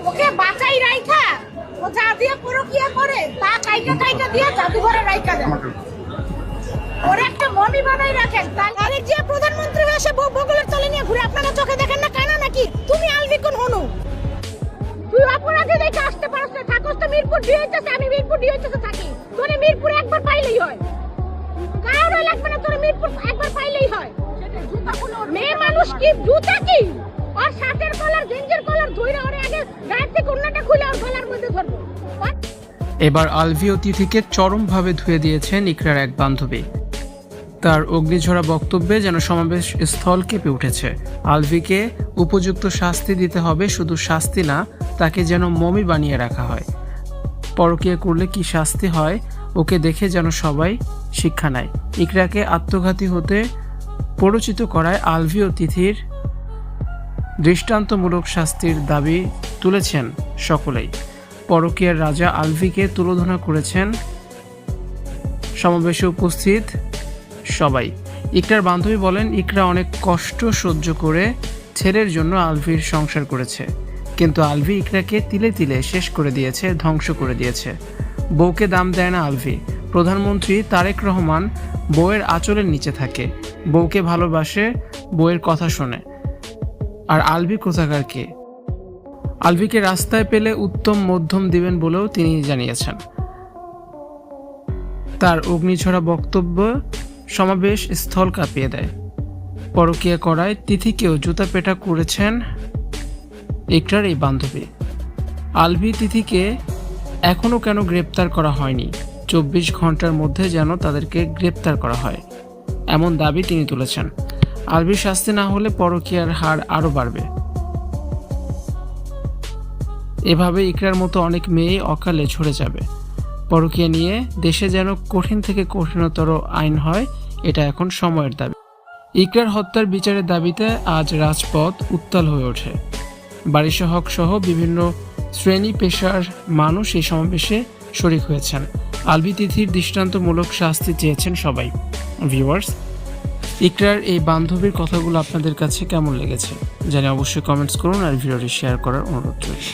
ওকে বাঁচাই রাইখা ও যা দিয়ে পরকিয়া করে তা কাইটা কাইটা দিয়ে জাদুঘরে রাইখা দেয়। ওর একটা মমি বানাই রাখেন। আরে যে প্রধানমন্ত্রী এসে বগলের তলে নিয়ে ঘুরে, আপনারা চোখে দেখেন না কানা নাকি? তুমি আলবি কোন হনু? তুই অপরাধী দেখে আসতে পারছ না, থাকস তো মিরপুর ডি হইতেছে, আমি মিরপুর ডি হইতেছে থাকি। তোরে মিরপুর একবার পাইলেই হয়, কারো লাগবে না, তোরে মিরপুর একবার পাইলেই হয়। মেয়ে মানুষ কি জুতা কি? আর শার্টের কলার গেঞ্জের কলার ধইরা ওরে আগে গায়ের থেকে ওন্নাটা খুলে ওর গলার মধ্যে ধরবো। এবার আলভি ও তিথিকে চরমভাবে ধুয়ে দিয়েছেন ইকরার এক বান্ধবী। তার অগ্নিঝরা বক্তব্যে যেন সমাবেশ স্থল কেঁপে উঠেছে। আলভিকে উপযুক্ত শাস্তি দিতে হবে, শুধু শাস্তি না, তাকে যেন মমি বানিয়ে রাখা হয়। পরকীয়া করলে কি শাস্তি হয় ওকে দেখে যেন সবাই শিক্ষা নেয়। ইকরাকে আত্মঘাতী হতে প্ররোচিত করায় আলভি ও তিথির দৃষ্টান্তমূলক শাস্তির দাবি তুলেছেন সকলেই। পরকীয়ার রাজা আলভিকে তুলোধনা করেছেন সমাবেশে উপস্থিত সবাই। ইকরার বান্ধবী বলেন, ইকরা অনেক কষ্ট সহ্য করে ছেলের জন্য আলভির সংসার করেছে, কিন্তু আলভি ইকরাকে তিলে তিলে শেষ করে দিয়েছে, ধ্বংস করে দিয়েছে। বউকে দাম দেয় না আলভি। প্রধানমন্ত্রী তারেক রহমান বউয়ের আঁচলের নিচে থাকে, বউকে ভালোবাসে, বউয়ের কথা শোনে। আর আলভি কোথাকার কে? আলভিকে রাস্তায় পেলে উত্তম মধ্যম দিবেন বলেও তিনি জানিয়েছেন। তার অগ্নিঝরা বক্তব্য সমাবেশ স্থল কাঁপিয়ে দেয়। পরকীয়া করায় তিথিকেও জুতা পেটা করেছেন ইকরার এই বান্ধবী। আলভি তিথিকে এখনও কেন গ্রেপ্তার করা হয়নি? 24 ঘন্টার মধ্যে যেন তাদেরকে গ্রেপ্তার করা হয়, এমন দাবি তিনি তুলেছেন। আলভির শাস্তি না হলে পরকীয়ার হার আরও বাড়বে। এভাবে ইকরার মতো অনেক মেয়ে অকালে ঝরে যাবে। পরকীয়া নিয়ে দেশে যেন কঠিন থেকে কঠিনতর আইন হয়, এটা এখন সময়ের দাবি। ইকরার হত্যার বিচারের দাবিতে আজ রাজপথ উত্তাল হয়ে ওঠে। বারিশা হক সহ বিভিন্ন শ্রেণী পেশার মানুষ এই সমাবেশে শরিক হয়েছেন। আলভি তিথির দৃষ্টান্তমূলক শাস্তি চেয়েছেন সবাই। ভিউয়ার্স, ইকরার এই বান্ধবীর কথাগুলো আপনাদের কাছে কেমন লেগেছে জানি অবশ্যই কমেন্টস করুন, আর ভিডিওটি শেয়ার করার অনুরোধ রইল।